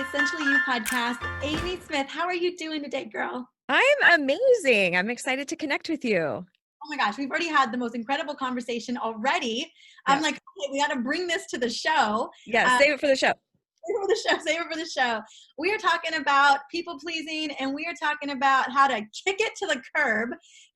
Essentially You podcast. Amy Smith, how are you doing today, girl? I'm amazing. I'm excited to connect with you. Oh my gosh, we've already had the most incredible conversation already. I'm Yep. like, okay, we got to bring this to the show. Yeah, Uh, save it for the show. Save it for the show. Save it for the show. We are talking about people pleasing, and we are talking about how to kick it to the curb,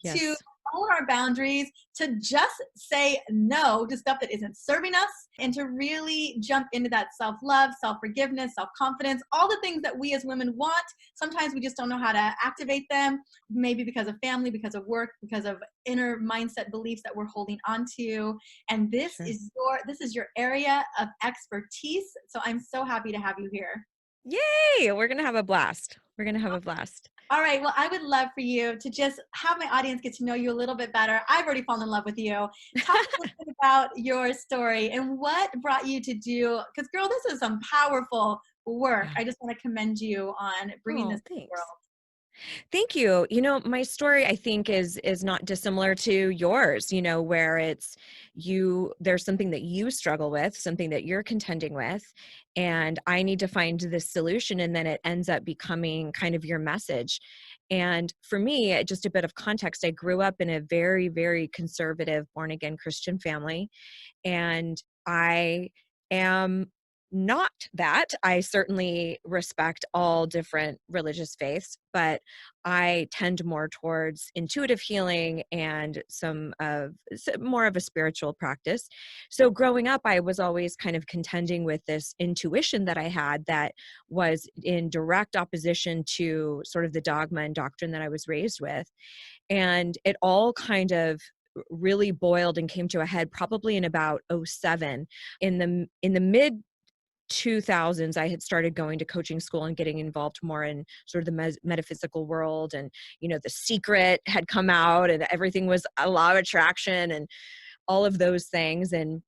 to Yes. own our boundaries, to just say no to stuff that isn't serving us, and to really jump into that self-love, self-forgiveness, self-confidence, all the things that we as women want. Sometimes we just don't know how to activate them, maybe because of family, because of work, because of inner mindset beliefs that we're holding on to. And Sure. this is your area of expertise. So I'm so happy to have you here. Yay! We're gonna have a blast. We're gonna have a blast. All right. Well, I would love for you to just have my audience get to know you a little bit better. I've already fallen in love with you. Talk a little bit about your story and what brought you to do, because girl, this is some powerful work. Yeah. I just want to commend you on bringing this Oh, to the thanks. world. Thank you. My story I think is not dissimilar to yours, where there's something that you struggle with, something that you're contending with, and I need to find this solution, and then it ends up becoming kind of your message. And for me, just a bit of context, I grew up in a very, very conservative, born again Christian family, and I am not that. I certainly respect all different religious faiths, but I tend more towards intuitive healing and more of a spiritual practice. So growing up, I was always kind of contending with this intuition that I had that was in direct opposition to sort of the dogma and doctrine that I was raised with. And it all kind of really boiled and came to a head probably in about '07. In the mid 2000s, I had started going to coaching school and getting involved more in sort of the metaphysical world, and The Secret had come out and everything was a law of attraction and all of those things. And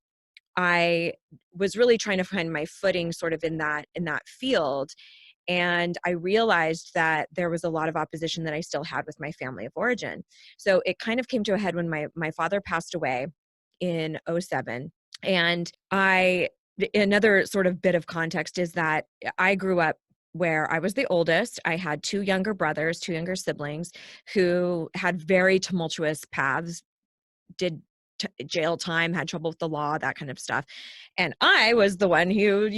I was really trying to find my footing sort of in that field. And I realized that there was a lot of opposition that I still had with my family of origin. So it kind of came to a head when my father passed away in '07. And another sort of bit of context is that I grew up where I was the oldest. I had two younger brothers, two younger siblings who had very tumultuous paths, did jail time, had trouble with the law, that kind of stuff. And I was the one who,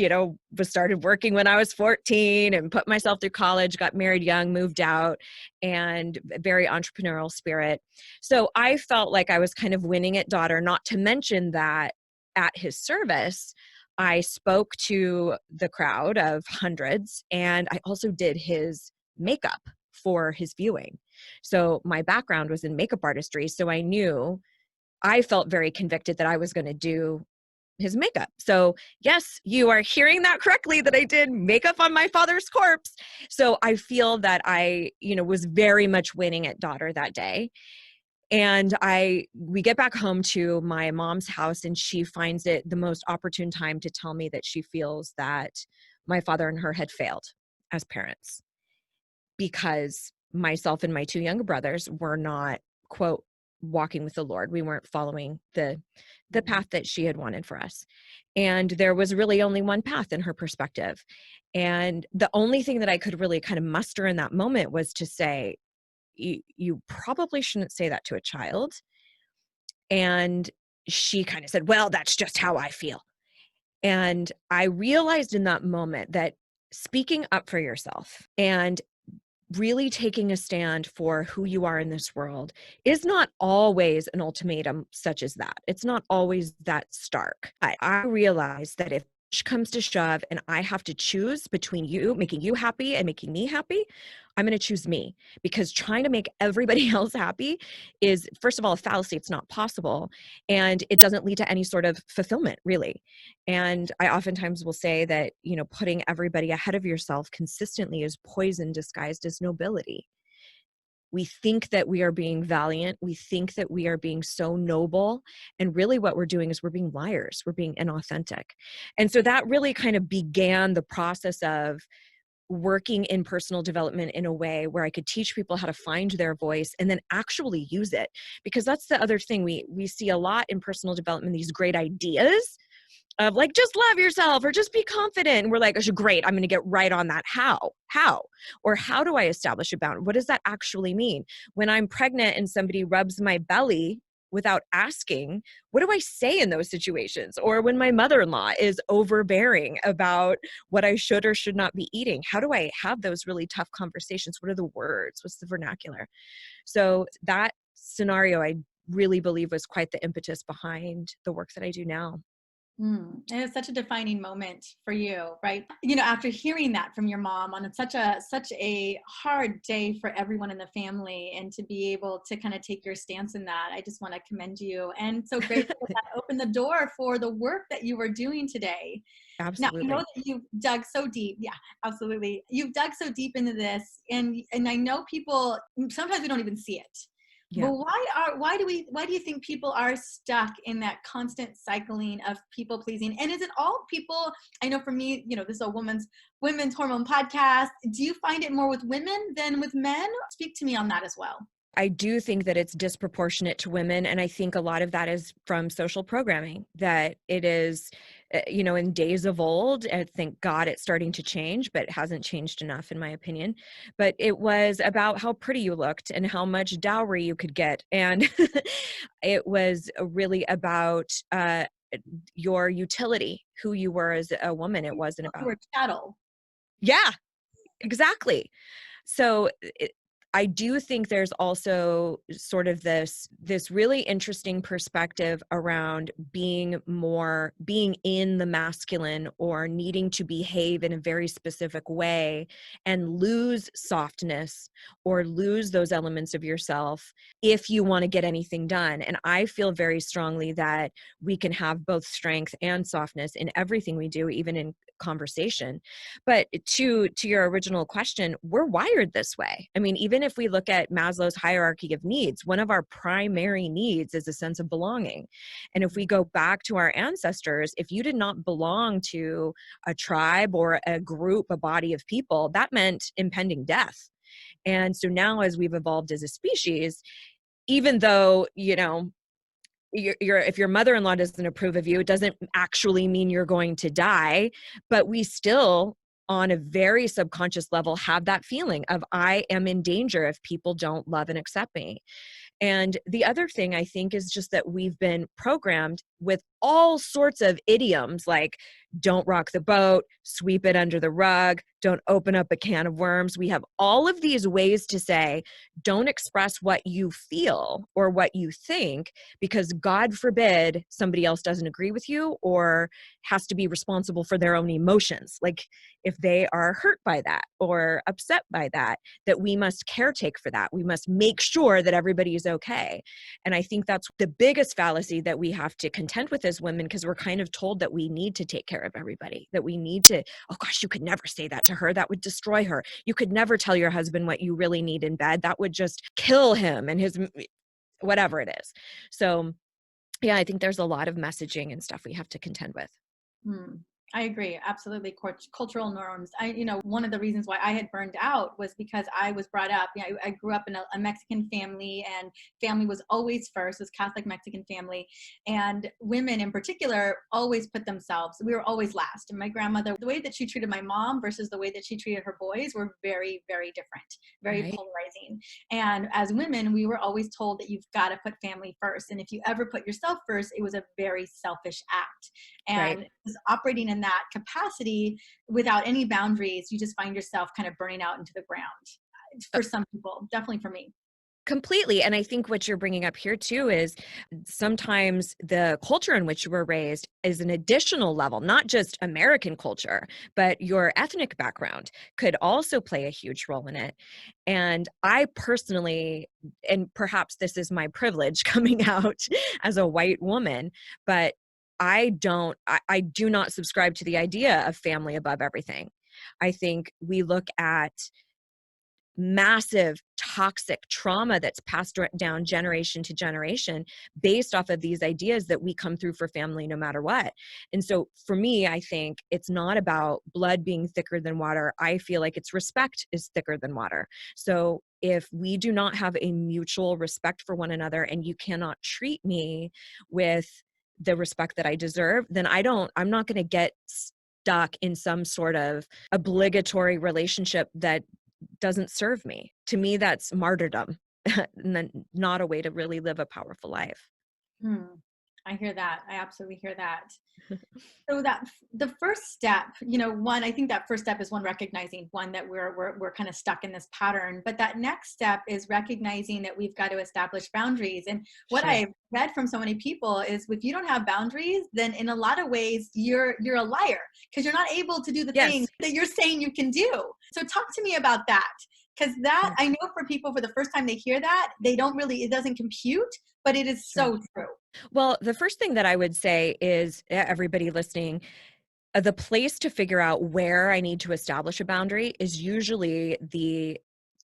was started working when I was 14 and put myself through college, got married young, moved out, and very entrepreneurial spirit. So I felt like I was kind of winning at daughter, not to mention that at his service, I spoke to the crowd of hundreds, and I also did his makeup for his viewing. So my background was in makeup artistry. So I felt very convicted that I was going to do his makeup. So yes, you are hearing that correctly, that I did makeup on my father's corpse. So I feel that I, was very much winning at daughter that day. And we get back home to my mom's house, and she finds it the most opportune time to tell me that she feels that my father and her had failed as parents because myself and my two younger brothers were not, quote, walking with the Lord. We weren't following the path that she had wanted for us. And there was really only one path in her perspective. And the only thing that I could really kind of muster in that moment was to say, you probably shouldn't say that to a child. And she kind of said, well, that's just how I feel. And I realized in that moment that speaking up for yourself and really taking a stand for who you are in this world is not always an ultimatum such as that. It's not always that stark. I realize that if push comes to shove and I have to choose between you, making you happy and making me happy, I'm going to choose me, because trying to make everybody else happy is, first of all, a fallacy. It's not possible. And it doesn't lead to any sort of fulfillment, really. And I oftentimes will say that, putting everybody ahead of yourself consistently is poison disguised as nobility. We think that we are being valiant. We think that we are being so noble. And really what we're doing is we're being liars. We're being inauthentic. And so that really kind of began the process of working in personal development in a way where I could teach people how to find their voice and then actually use it. Because that's the other thing. We see a lot in personal development, these great ideas, of like, just love yourself or just be confident. And we're like, oh, great, I'm going to get right on that. How? Or how do I establish a boundary? What does that actually mean? When I'm pregnant and somebody rubs my belly without asking, what do I say in those situations? Or when my mother-in-law is overbearing about what I should or should not be eating, how do I have those really tough conversations? What are the words? What's the vernacular? So that scenario, I really believe, was quite the impetus behind the work that I do now. And it's such a defining moment for you, right? After hearing that from your mom on such a hard day for everyone in the family, and to be able to kind of take your stance in that, I just want to commend you, and so grateful that opened the door for the work that you were doing today. Now, I know Absolutely. that you've dug so deep. Yeah, absolutely. You've dug so deep into this, and I know people sometimes we don't even see it. Yeah. But why do you think people are stuck in that constant cycling of people pleasing? And is it all people? I know for me, this is a women's hormone podcast. Do you find it more with women than with men? Speak to me on that as well. I do think that it's disproportionate to women. And I think a lot of that is from social programming, that it is, in days of old, and thank God it's starting to change, but it hasn't changed enough in my opinion. But it was about how pretty you looked and how much dowry you could get. And it was really about your utility, who you were as a woman. It wasn't You about, were chattel. yeah, exactly. So I do think there's also sort of this really interesting perspective around being in the masculine, or needing to behave in a very specific way and lose softness or lose those elements of yourself if you want to get anything done. And I feel very strongly that we can have both strength and softness in everything we do, even in conversation. But to your original question, we're wired this way. I mean, even if we look at Maslow's hierarchy of needs, one of our primary needs is a sense of belonging. And if we go back to our ancestors, if you did not belong to a tribe or a group, a body of people, that meant impending death. And so now, as we've evolved as a species, even though, if your mother-in-law doesn't approve of you, it doesn't actually mean you're going to die, but we still, on a very subconscious level, have that feeling of, I am in danger if people don't love and accept me. And the other thing I think is just that we've been programmed with all sorts of idioms like, don't rock the boat, sweep it under the rug, don't open up a can of worms. We have all of these ways to say, don't express what you feel or what you think, because God forbid somebody else doesn't agree with you or has to be responsible for their own emotions. Like, if they are hurt by that or upset by that, that we must caretake for that. We must make sure that everybody is okay. And I think that's the biggest fallacy that we have to contend with as women, because we're kind of told that we need to take care of everybody, that we need to, oh gosh, you could never say that to her. That would destroy her. You could never tell your husband what you really need in bed. That would just kill him and his whatever it is. So yeah, I think there's a lot of messaging and stuff we have to contend with. Hmm. I agree. Absolutely. Cultural norms. One of the reasons why I had burned out was because I was brought up, I grew up in a Mexican family, and family was always first. It was Catholic Mexican family, and women in particular always put themselves, we were always last. And my grandmother, the way that she treated my mom versus the way that she treated her boys were very, very different, very Right. polarizing. And as women, we were always told that you've got to put family first. And if you ever put yourself first, it was a very selfish act. Right. And just operating in that capacity without any boundaries, you just find yourself kind of burning out into the ground. For some people, definitely for me. Completely. And I think what you're bringing up here too is sometimes the culture in which you were raised is an additional level, not just American culture, but your ethnic background could also play a huge role in it. And I personally, and perhaps this is my privilege coming out as a white woman, but I do not subscribe to the idea of family above everything. I think we look at massive toxic trauma that's passed down generation to generation based off of these ideas that we come through for family no matter what. And so for me, I think it's not about blood being thicker than water. I feel like it's respect is thicker than water. So if we do not have a mutual respect for one another, and you cannot treat me with the respect that I deserve, then I'm not going to get stuck in some sort of obligatory relationship that doesn't serve me. To me, that's martyrdom and then not a way to really live a powerful life. Hmm. I hear that. I absolutely hear that. So that the first step, one, I think that first step is one, recognizing one, that we're kind of stuck in this pattern. But that next step is recognizing that we've got to establish boundaries. And what Sure. I've read from so many people is, if you don't have boundaries, then in a lot of ways you're a liar, because you're not able to do the things Yes. that you're saying you can do. So talk to me about that. Because that, Yeah. I know for people, for the first time they hear that, it doesn't compute, but it is Sure. so true. Well, the first thing that I would say is, everybody listening, the place to figure out where I need to establish a boundary is usually the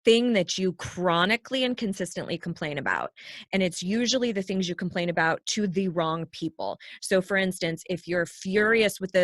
thing that you chronically and consistently complain about. And it's usually the things you complain about to the wrong people. So for instance, if you're furious with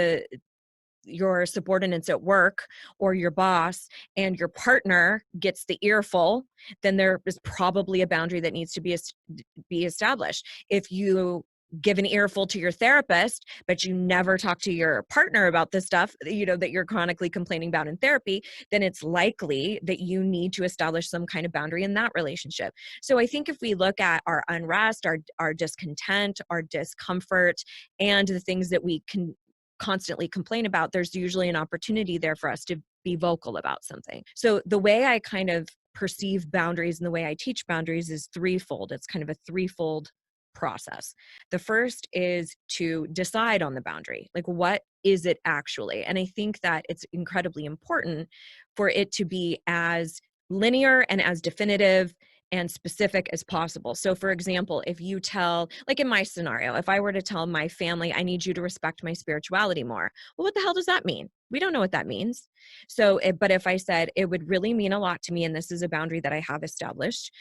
your subordinates at work or your boss, and your partner gets the earful, then there is probably a boundary that needs to be established. If you give an earful to your therapist, but you never talk to your partner about the stuff, that you're chronically complaining about in therapy, then it's likely that you need to establish some kind of boundary in that relationship. So I think if we look at our unrest, our discontent, our discomfort, and the things that we can constantly complain about, there's usually an opportunity there for us to be vocal about something. So the way I kind of perceive boundaries and the way I teach boundaries is threefold. It's kind of a threefold process. The first is to decide on the boundary. Like, what is it actually? And I think that it's incredibly important for it to be as linear and as definitive and specific as possible. So for example, if you tell, like in my scenario, if I were to tell my family, I need you to respect my spirituality more, well, what the hell does that mean? We don't know what that means. So, but if I said, it would really mean a lot to me, and this is a boundary that I have established,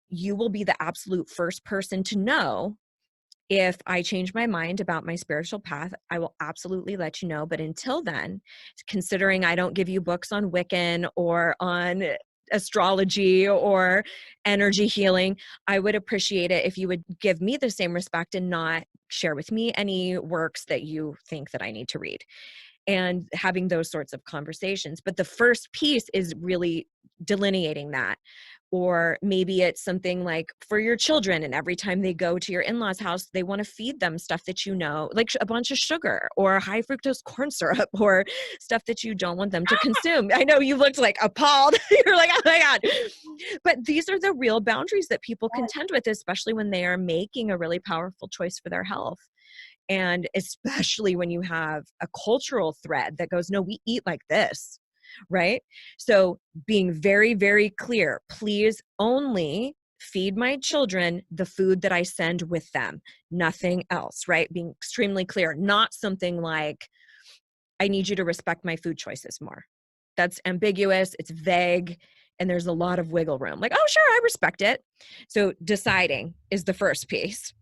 you will be the absolute first person to know. If I change my mind about my spiritual path, I will absolutely let you know. But until then, considering I don't give you books on Wiccan or on astrology or energy healing, I would appreciate it if you would give me the same respect and not share with me any works that you think that I need to read, and having those sorts of conversations. But the first piece is really delineating that. Or maybe it's something like for your children, and every time they go to your in-laws house, they want to feed them stuff that like a bunch of sugar or high fructose corn syrup or stuff that you don't want them to consume. I know you looked like appalled. You're like, oh my God. But these are the real boundaries that people contend with, especially when they are making a really powerful choice for their health. And especially when you have a cultural thread that goes, no, we eat like this, right? So being very, very clear, please only feed my children the food that I send with them, nothing else, right? Being extremely clear, not something like, I need you to respect my food choices more. That's ambiguous, it's vague, and there's a lot of wiggle room. Like, oh, sure, I respect it. So deciding is the first piece.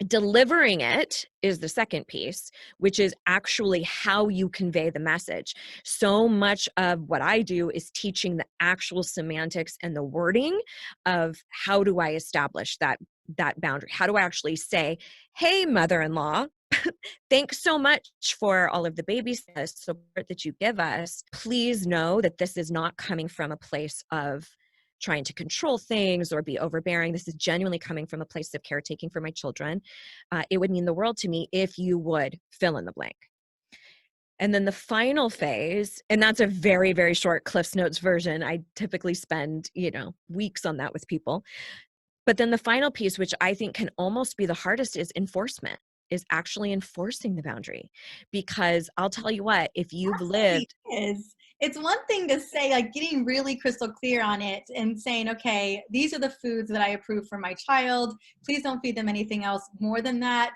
Delivering it is the second piece, which is actually how you convey the message. So much of what I do is teaching the actual semantics and the wording of how do I establish that boundary? How do I actually say, hey, mother-in-law, thanks so much for all of the baby support that you give us. Please know that this is not coming from a place of trying to control things or be overbearing. This is genuinely coming from a place of caretaking for my children. It would mean the world to me if you would fill in the blank. And then the final phase, and that's a very, very short Cliff's Notes version. I typically spend, weeks on that with people. But then the final piece, which I think can almost be the hardest, is enforcement, is actually enforcing the boundary. Because I'll tell you what, if you've lived. It's one thing to say, like, getting really crystal clear on it and saying, okay, these are the foods that I approve for my child. Please don't feed them anything else more than that.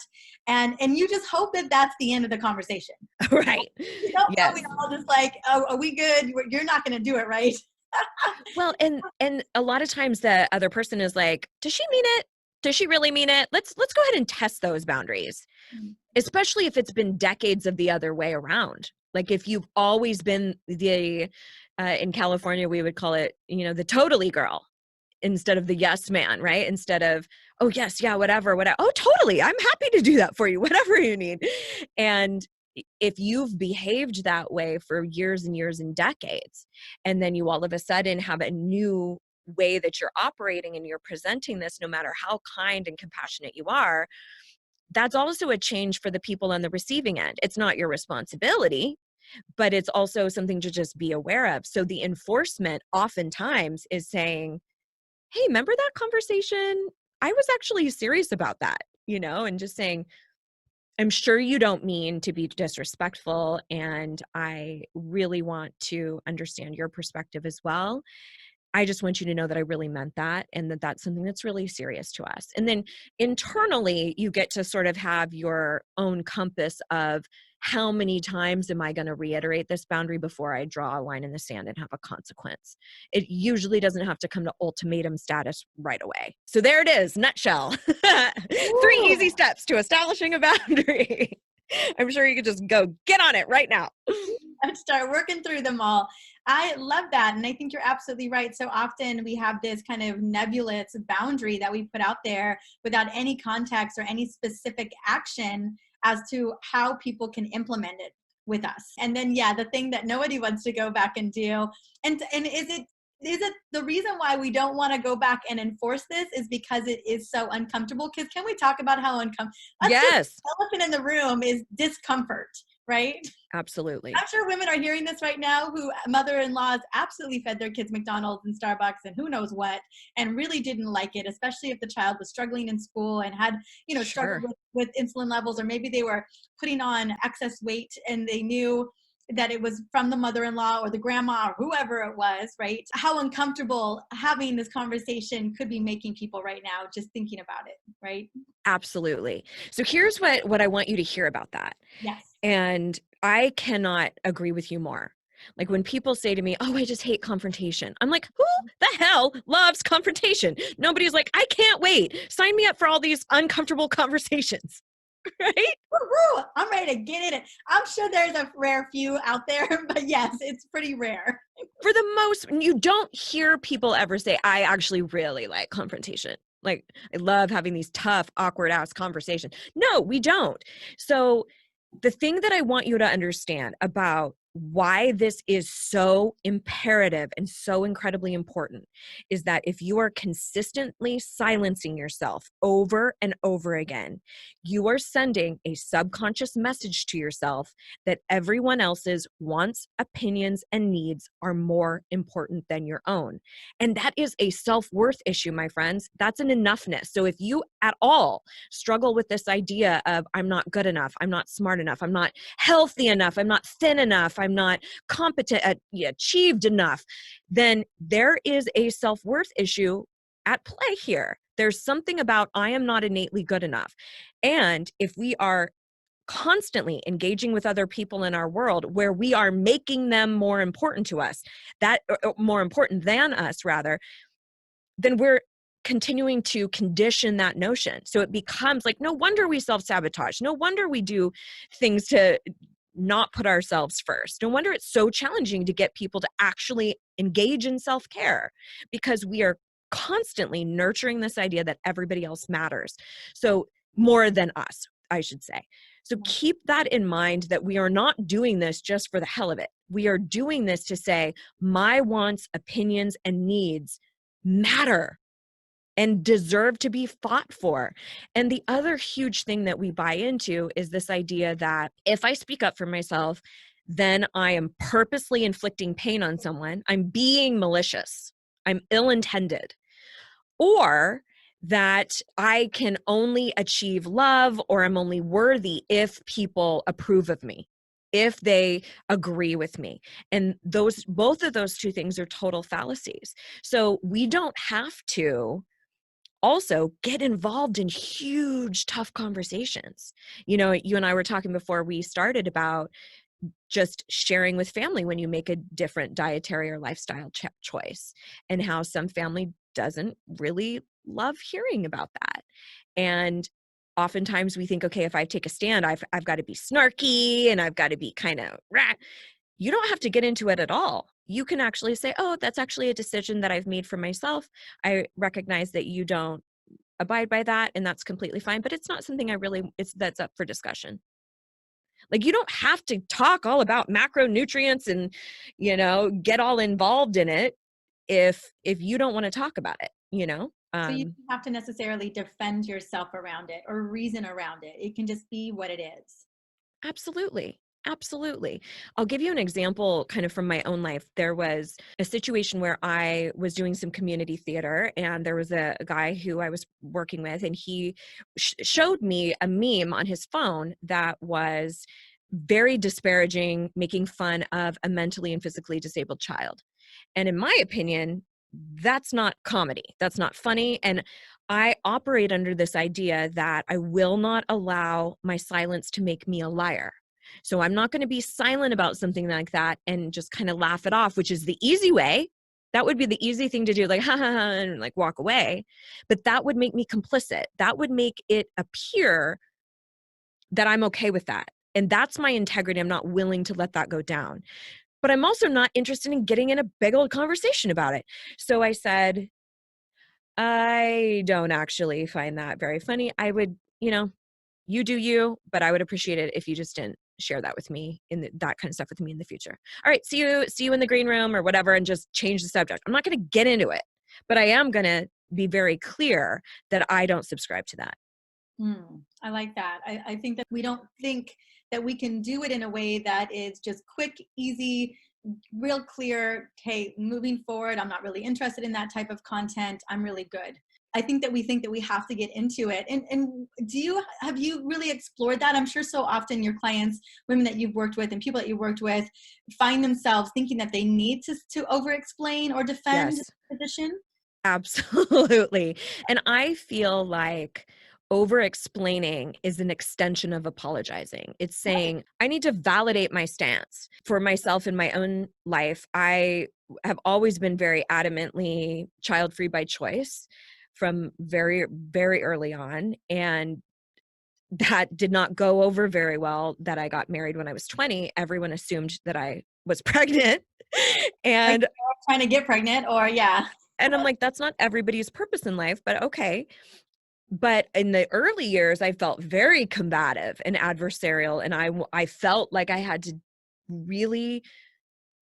And you just hope that that's the end of the conversation. Right. You don't Yes. we all just like, oh, are we good? You're not going to do it, right? Well, and a lot of times the other person is like, does she mean it? Does she really mean it? Let's go ahead and test those boundaries, especially if it's been decades of the other way around. Like if you've always been in California, we would call it, the totally girl. instead of the yes man, right? Instead of, oh yes, yeah, whatever. Oh, totally. I'm happy to do that for you, whatever you need. And if you've behaved that way for years and years and decades, and then you all of a sudden have a new way that you're operating and you're presenting this, no matter how kind and compassionate you are, that's also a change for the people on the receiving end. It's not your responsibility, but it's also something to just be aware of. So the enforcement oftentimes is saying, hey, remember that conversation? I was actually serious about that, and just saying, I'm sure you don't mean to be disrespectful, and I really want to understand your perspective as well. I just want you to know that I really meant that, and that that's something that's really serious to us. And then internally, you get to sort of have your own compass of how many times am I going to reiterate this boundary before I draw a line in the sand and have a consequence. It usually doesn't have to come to ultimatum status right away. So there it is, nutshell. 3 easy steps to establishing a boundary. I'm sure you could just go get on it right now. And start working through them all. I love that. And I think you're absolutely right. So often we have this kind of nebulous boundary that we put out there without any context or any specific action as to how people can implement it with us. And then, yeah, the thing that nobody wants to go back and do. And is it the reason why we don't want to go back and enforce this is because it is so uncomfortable? Because can we talk about how uncomfortable? Yes. The elephant in the room is discomfort, right? Absolutely. I'm sure women are hearing this right now who mother-in-laws absolutely fed their kids McDonald's and Starbucks and who knows what, and really didn't like it, especially if the child was struggling in school and had, struggled with insulin levels, or maybe they were putting on excess weight and they knew that it was from the mother-in-law or the grandma or whoever it was, right? How uncomfortable having this conversation could be making people right now, just thinking about it, right? Absolutely. So here's what I want you to hear about that. Yes. And I cannot agree with you more. Like when people say to me, oh, I just hate confrontation. I'm like, who the hell loves confrontation? Nobody's like, I can't wait. Sign me up for all these uncomfortable conversations. Right? Woo-hoo! I'm ready to get in it. I'm sure there's a rare few out there, but yes, it's pretty rare. For the most, you don't hear people ever say, I actually really like confrontation. Like, I love having these tough, awkward ass conversations. No, we don't. So the thing that I want you to understand about why this is so imperative and so incredibly important is that if you are consistently silencing yourself over and over again, you are sending a subconscious message to yourself that everyone else's wants, opinions, and needs are more important than your own. And that is a self-worth issue, my friends. That's an enoughness. So if you at all struggle with this idea of I'm not good enough, I'm not smart enough, I'm not healthy enough, I'm not thin enough, I'm not competent, achieved enough, then there is a self-worth issue at play here. There's something about I am not innately good enough. And if we are constantly engaging with other people in our world where we are making them more important to us, that or more important than us rather, then we're continuing to condition that notion. So it becomes like, no wonder we self-sabotage. No wonder we do things to not put ourselves first. No wonder it's so challenging to get people to actually engage in self-care, because we are constantly nurturing this idea that everybody else matters. So more than us, I should say. So keep that in mind, that we are not doing this just for the hell of it. We are doing this to say, my wants, opinions, and needs matter and deserve to be fought for. And the other huge thing that we buy into is this idea that if I speak up for myself, then I am purposely inflicting pain on someone. I'm being malicious. I'm ill-intended. Or that I can only achieve love, or I'm only worthy if people approve of me, if they agree with me. And both of those two things are total fallacies. So we don't have to also get involved in huge, tough conversations. You and I were talking before we started about just sharing with family when you make a different dietary or lifestyle choice, and how some family doesn't really love hearing about that. And oftentimes we think, okay, if I take a stand, I've got to be snarky and I've got to be kind of rah. You don't have to get into it at all. you can actually say, oh, that's actually a decision that I've made for myself. I recognize that you don't abide by that, and that's completely fine, but it's not something that's up for discussion. Like, you don't have to talk all about macronutrients and, get all involved in it if you don't want to talk about it, So you don't have to necessarily defend yourself around it or reason around it. It can just be what it is. Absolutely. Absolutely. I'll give you an example kind of from my own life. There was a situation where I was doing some community theater, and there was a guy who I was working with, and he showed me a meme on his phone that was very disparaging, making fun of a mentally and physically disabled child. And in my opinion, that's not comedy. That's not funny. And I operate under this idea that I will not allow my silence to make me a liar. So I'm not going to be silent about something like that and just kind of laugh it off, which is the easy way. That would be the easy thing to do, like, ha ha ha, and like walk away. But that would make me complicit. That would make it appear that I'm okay with that. And that's my integrity. I'm not willing to let that go down. But I'm also not interested in getting in a big old conversation about it. So I said, I don't actually find that very funny. I would, you do you, but I would appreciate it if you just didn't share that with me that kind of stuff with me in the future. All right, see you in the green room or whatever, and just change the subject. I'm not going to get into it, but I am going to be very clear that I don't subscribe to that. I like that. I think that we don't think that we can do it in a way that is just quick, easy, real clear. Hey, moving forward, I'm not really interested in that type of content. I'm really good. I think that we think that we have to get into it. And have you really explored that? I'm sure so often your clients, women that you've worked with and people that you've worked with, find themselves thinking that they need to over explain or defend Yes. the position. Absolutely. And I feel like over explaining is an extension of apologizing. It's saying, I need to validate my stance. For myself in my own life, I have always been very adamantly child free by choice from very, very early on. And that did not go over very well that I got married when I was 20. Everyone assumed that I was pregnant. Like And trying to get pregnant or yeah. And I'm like, that's not everybody's purpose in life, but okay. But in the early years, I felt very combative and adversarial. And I felt like I had to really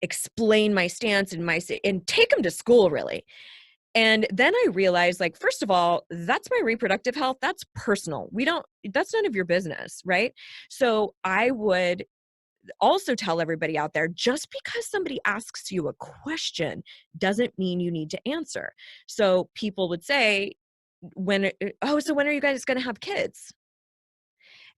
explain my stance and take them to school, really. And then I realized, like, first of all, that's my reproductive health. That's personal. That's none of your business. Right. So I would also tell everybody out there, just because somebody asks you a question doesn't mean you need to answer. So people would say, so when are you guys going to have kids?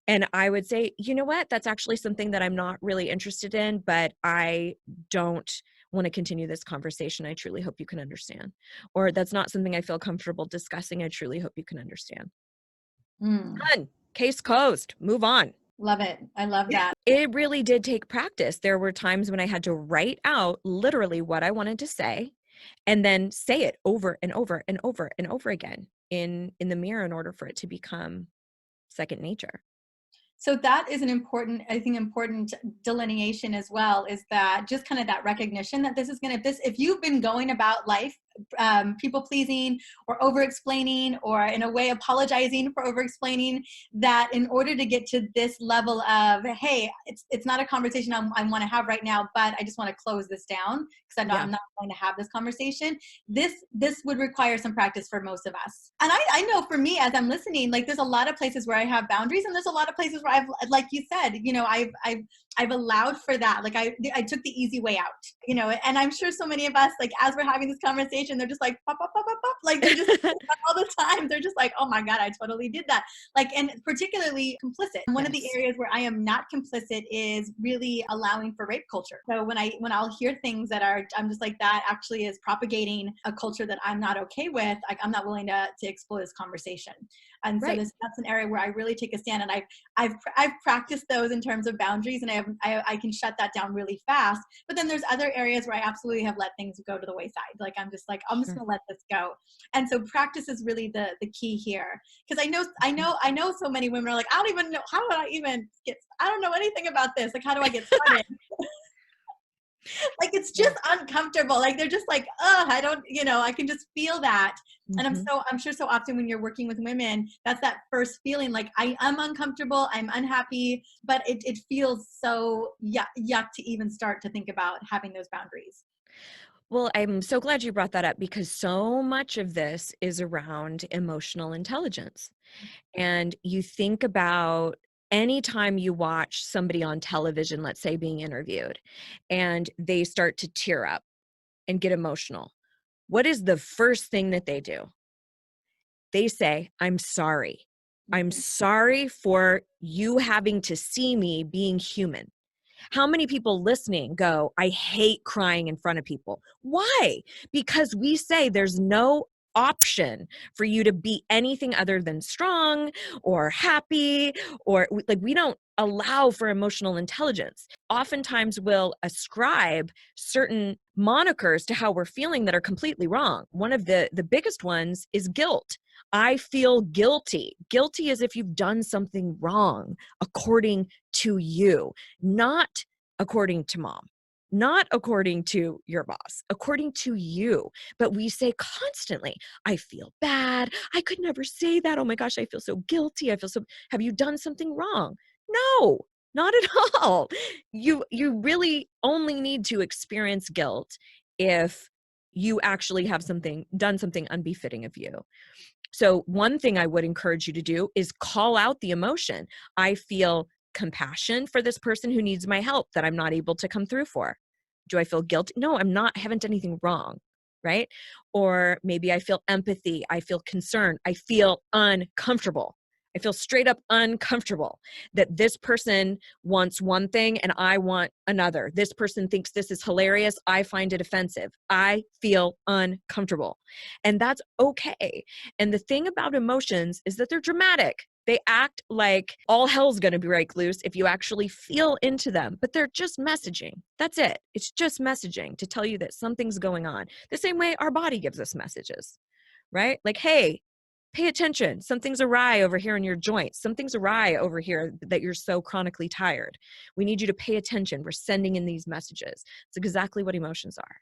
And I would say, you know what, that's actually something that I'm not really interested in, but I don't want to continue this conversation. I truly hope you can understand. Or that's not something I feel comfortable discussing. I truly hope you can understand. Done. Case closed. Move on. Love it. I love that. It really did take practice. There were times when I had to write out literally what I wanted to say and then say it over and over and over and over again in the mirror in order for it to become second nature. So that is an important, I think, important delineation as well, is that just kind of that recognition that if you've been going about life, people pleasing or over explaining, or in a way apologizing for over explaining, that in order to get to this level of, hey, it's not a conversation I want to have right now, but I just want to close this down because I'm not going to have this conversation. This would require some practice for most of us. And I know for me, as I'm listening, like there's a lot of places where I have boundaries, and there's a lot of places where I've, like you said, I've allowed for that. Like I took the easy way out, and I'm sure so many of us, like as we're having this conversation, they're just like, pop, pop, pop, pop, pop. Like they're just all the time. They're just like, oh my God, I totally did that. Like, and particularly complicit. One of the areas where I am not complicit is really allowing for rape culture. So when I'll hear things I'm just like, that actually is propagating a culture that I'm not okay with. Like I'm not willing to explore this conversation. And so that's an area where I really take a stand, and I've practiced those in terms of boundaries, and I can shut that down really fast. But then there's other areas where I absolutely have let things go to the wayside. Like I'm just like, I'm just gonna let this go. And so practice is really the key here, because I know so many women are like, I don't even know, how would I even I don't know anything about this. Like, how do I get started? Like, it's Yeah. just uncomfortable. Like, they're just like, oh, I don't, I can just feel that. And Mhm. I'm sure so often when you're working with women, that's that first feeling like I'm uncomfortable, I'm unhappy, but it feels so yuck to even start to think about having those boundaries. Well, I'm so glad you brought that up because so much of this is around emotional intelligence. And you think about anytime you watch somebody on television, let's say being interviewed, and they start to tear up and get emotional. What is the first thing that they do? They say, I'm sorry. I'm Mhm. sorry for you having to see me being human. How many people listening go, I hate crying in front of people? Why? Because we say there's no option for you to be anything other than strong or happy, or like we don't allow for emotional intelligence. Oftentimes we'll ascribe certain monikers to how we're feeling that are completely wrong. One of the biggest ones is guilt. I feel guilty. Guilty as if you've done something wrong according to you, not according to mom, not according to your boss, according to you. But we say constantly, I feel bad. I could never say that. Oh my gosh, I feel so guilty. I feel so, have you done something wrong? No, not at all. You really only need to experience guilt if you actually have done something unbefitting of you. So one thing I would encourage you to do is call out the emotion. I feel compassion for this person who needs my help that I'm not able to come through for. Do I feel guilty? No, I'm not, I haven't done anything wrong, right? Or maybe I feel empathy, I feel concern, I feel uncomfortable. I feel straight up uncomfortable that this person wants one thing and I want another. This person thinks this is hilarious. I find it offensive. I feel uncomfortable. And that's okay. And the thing about emotions is that they're dramatic. They act like all hell's going to break loose if you actually feel into them, but they're just messaging. That's it. It's just messaging to tell you that something's going on. The same way our body gives us messages, right? Like, hey, pay attention. Something's awry over here in your joints. Something's awry over here that you're so chronically tired. We need you to pay attention. We're sending in these messages. It's exactly what emotions are.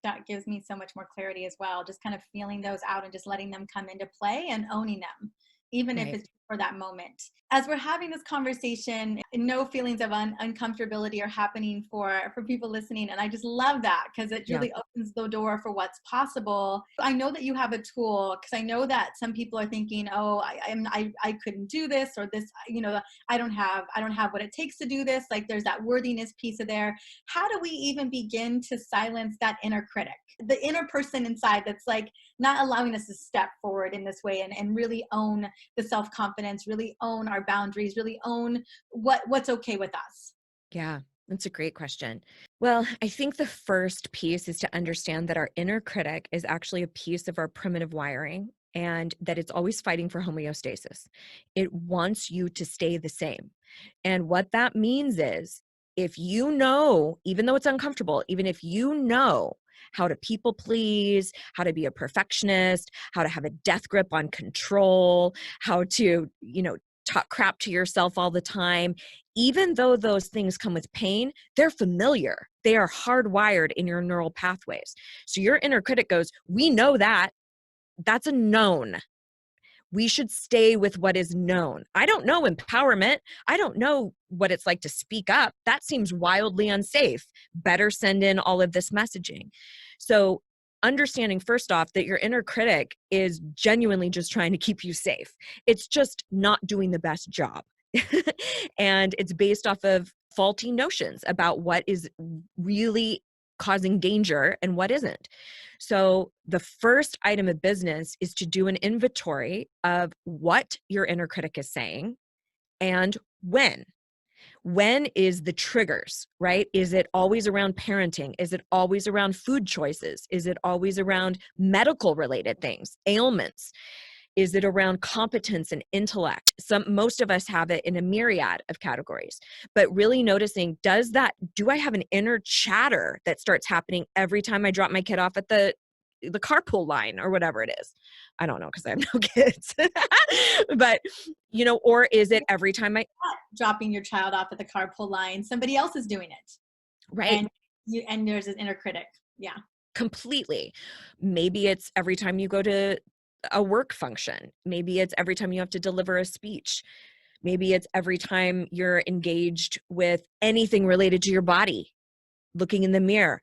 That gives me so much more clarity as well. Just kind of feeling those out and just letting them come into play and owning them, even if Right. it's for that moment. As we're having this conversation, no feelings of uncomfortability are happening for people listening, and I just love that because it Yeah. really opens the door for what's possible. I know that you have a tool because I know that some people are thinking, oh, I couldn't do this or this, I don't have what it takes to do this. Like there's that worthiness piece of there. How do we even begin to silence that inner critic, the inner person inside that's like not allowing us to step forward in this way and really own the self-confidence, really own our boundaries, really own what's okay with us? Yeah, that's a great question. Well, I think the first piece is to understand that our inner critic is actually a piece of our primitive wiring and that it's always fighting for homeostasis. It wants you to stay the same. And what that means is if you know, even though it's uncomfortable, even if you know how to people please, how to be a perfectionist, how to have a death grip on control, how to, talk crap to yourself all the time, even though those things come with pain, they're familiar. They are hardwired in your neural pathways. So your inner critic goes, we know that. That's a known. We should stay with what is known. I don't know empowerment. I don't know what it's like to speak up. That seems wildly unsafe. Better send in all of this messaging. So, understanding first off that your inner critic is genuinely just trying to keep you safe. It's just not doing the best job. And it's based off of faulty notions about what is really causing danger and what isn't. So, the first item of business is to do an inventory of what your inner critic is saying and when. When is the triggers, right? Is it always around parenting? Is it always around food choices? Is it always around medical related things, ailments? Is it around competence and intellect? Most of us have it in a myriad of categories, but really noticing, do I have an inner chatter that starts happening every time I drop my kid off at the carpool line or whatever it is? I don't know because I have no kids, but or is it every time Not dropping your child off at the carpool line, somebody else is doing it. right? And and there's an inner critic. Yeah. Completely. Maybe it's every time you go to a work function. Maybe it's every time you have to deliver a speech. Maybe it's every time you're engaged with anything related to your body, looking in the mirror.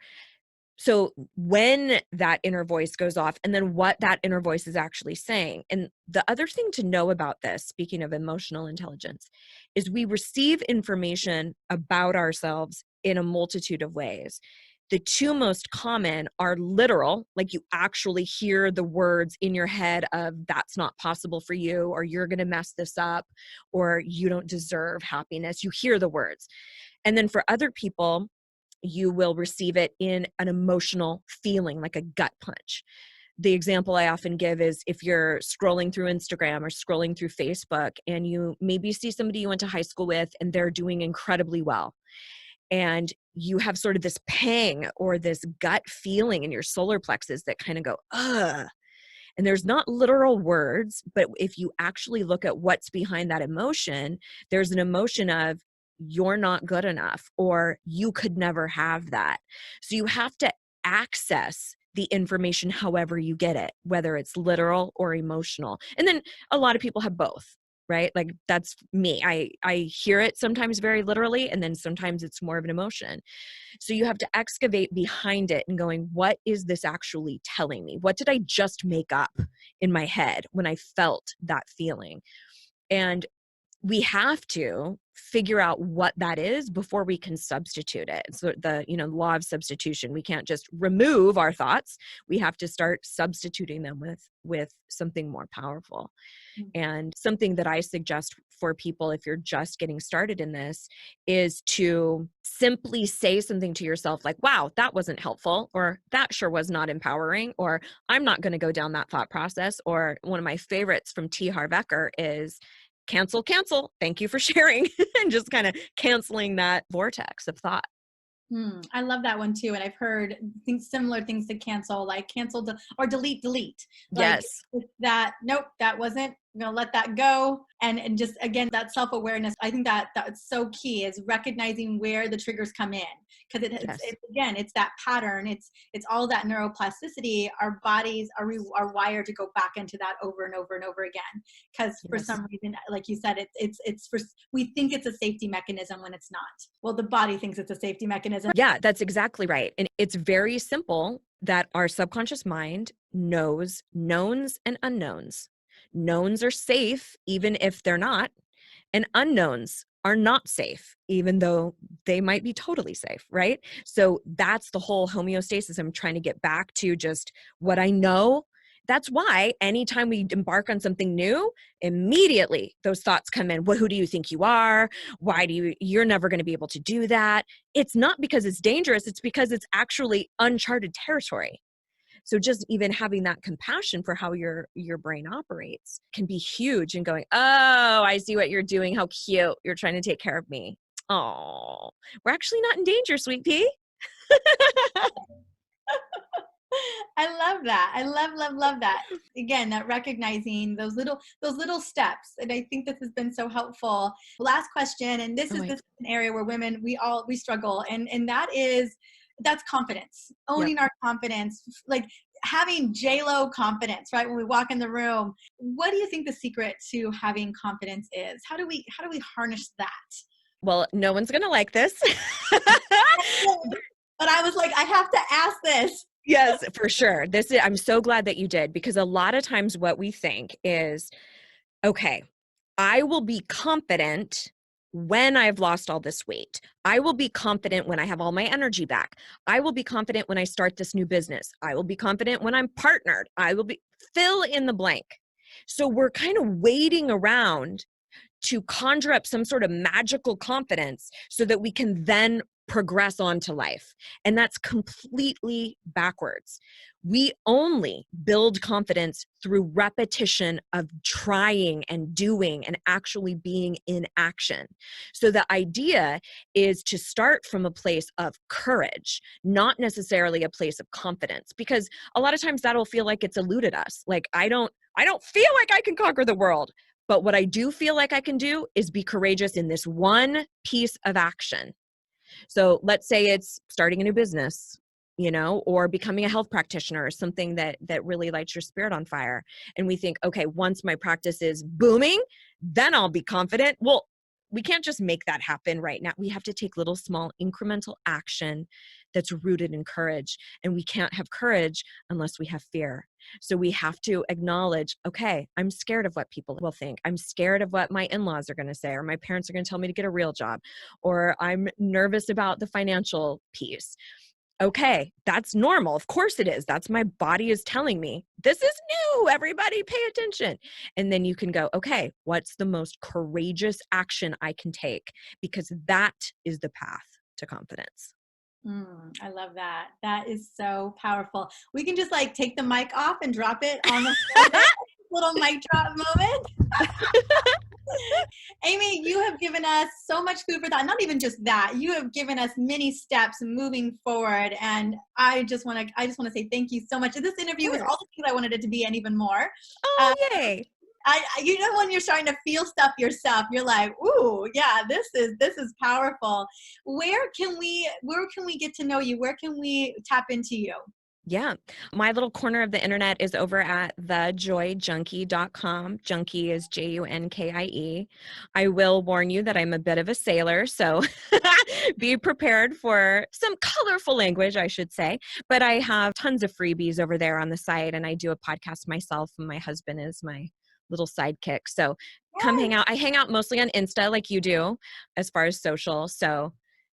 So when that inner voice goes off, and then what that inner voice is actually saying. And the other thing to know about this, speaking of emotional intelligence, is we receive information about ourselves in a multitude of ways. The two most common are literal, like you actually hear the words in your head of that's not possible for you, or you're going to mess this up, or you don't deserve happiness. You hear the words. And then for other people, you will receive it in an emotional feeling, like a gut punch. The example I often give is if you're scrolling through Instagram or scrolling through Facebook and you maybe see somebody you went to high school with and they're doing incredibly well. And you have sort of this pang or this gut feeling in your solar plexus that kind of go, ugh. And there's not literal words, but if you actually look at what's behind that emotion, there's an emotion of you're not good enough or you could never have that. So you have to access the information however you get it, whether it's literal or emotional. And then a lot of people have both, right? Like that's me. I hear it sometimes very literally, and then sometimes it's more of an emotion. So you have to excavate behind it and going, what is this actually telling me? What did I just make up in my head when I felt that feeling? And we have to figure out what that is before we can substitute it. So the, law of substitution, we can't just remove our thoughts. We have to start substituting them with something more powerful. And something that I suggest for people, if you're just getting started in this, is to simply say something to yourself like, wow, that wasn't helpful, or that sure was not empowering, or I'm not going to go down that thought process. Or one of my favorites from T. Harv Eker is cancel, thank you for sharing, and just kind of canceling that vortex of thought. I love that one too. And I've heard similar things to cancel, like cancel or delete. Like Yes. that, nope, that wasn't, I'm going to let that go. And just, again, that self-awareness, I think that's so key, is recognizing where the triggers come in. Because again, it's that pattern. It's all that neuroplasticity. Our bodies are wired to go back into that over and over and over again. Because for some reason, like you said, we think it's a safety mechanism when it's not. Well, the body thinks it's a safety mechanism. Yeah, that's exactly right. And it's very simple that our subconscious mind knows knowns and unknowns. Knowns are safe, even if they're not, and unknowns are not safe, even though they might be totally safe, right? So that's the whole homeostasis. I'm trying to get back to just what I know. That's why anytime we embark on something new, immediately those thoughts come in. Well, who do you think you are? You're never going to be able to do that. It's not because it's dangerous. It's because it's actually uncharted territory. So just even having that compassion for how your brain operates can be huge, and going, oh, I see what you're doing. How cute. You're trying to take care of me. Oh, we're actually not in danger, sweet pea. I love that. I love that. Again, that recognizing those little steps. And I think this has been so helpful. Last question, and this is an area where women, we struggle. And that's confidence, owning our confidence, like having J-Lo confidence, right? When we walk in the room, what do you think the secret to having confidence is? How do we harness that? Well, no one's going to like this. But I was like, I have to ask this. Yes, for sure. I'm so glad that you did, because a lot of times what we think is, okay, I will be confident when I've lost all this weight. I will be confident when I have all my energy back. I will be confident when I start this new business. I will be confident when I'm partnered. Fill in the blank. So we're kind of waiting around to conjure up some sort of magical confidence so that we can then progress on to life. And that's completely backwards. We only build confidence through repetition of trying and doing and actually being in action. So the idea is to start from a place of courage, not necessarily a place of confidence, because a lot of times that'll feel like it's eluded us. Like, I don't feel like I can conquer the world. But what I do feel like I can do is be courageous in this one piece of action. So let's say it's starting a new business, or becoming a health practitioner, or something that really lights your spirit on fire. And we think, okay, once my practice is booming, then I'll be confident. Well, we can't just make that happen right now. We have to take little small incremental action that's rooted in courage. And we can't have courage unless we have fear. So we have to acknowledge, okay, I'm scared of what people will think. I'm scared of what my in-laws are going to say, or my parents are going to tell me to get a real job, or I'm nervous about the financial piece. Okay, that's normal. Of course it is. That's my body is telling me this is new. Everybody pay attention. And then you can go, okay, what's the most courageous action I can take? Because that is the path to confidence. I love that. That is so powerful. We can just like take the mic off and drop it on the floor there. Little mic drop moment. Amy, you have given us so much food for thought. Not even just that. You have given us many steps moving forward. And I just want to say thank you so much. This interview was all the things I wanted it to be and even more. Oh, yay. When you're starting to feel stuff yourself, you're like, ooh, yeah, this is powerful. Where can we get to know you? Where can we tap into you? Yeah. My little corner of the internet is over at thejoyjunkie.com. Junkie is Junkie. I will warn you that I'm a bit of a sailor, so be prepared for some colorful language, I should say. But I have tons of freebies over there on the site, and I do a podcast myself, and my husband is my little sidekick. So come hang out. I hang out mostly on Insta like you do as far as social. So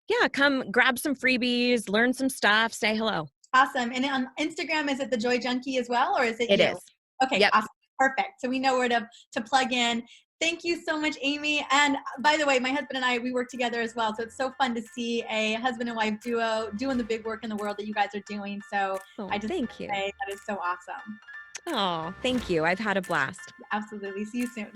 yeah, come grab some freebies, learn some stuff, say hello. Awesome. And on Instagram, is it the Joy Junkie as well, or is it you? It is. Okay, yep. Awesome. Perfect. So we know where to plug in. Thank you so much, Amy. And by the way, my husband and I, we work together as well. So it's so fun to see a husband and wife duo doing the big work in the world that you guys are doing. So I just thank you. Say that is so awesome. Oh, thank you. I've had a blast. Absolutely. See you soon.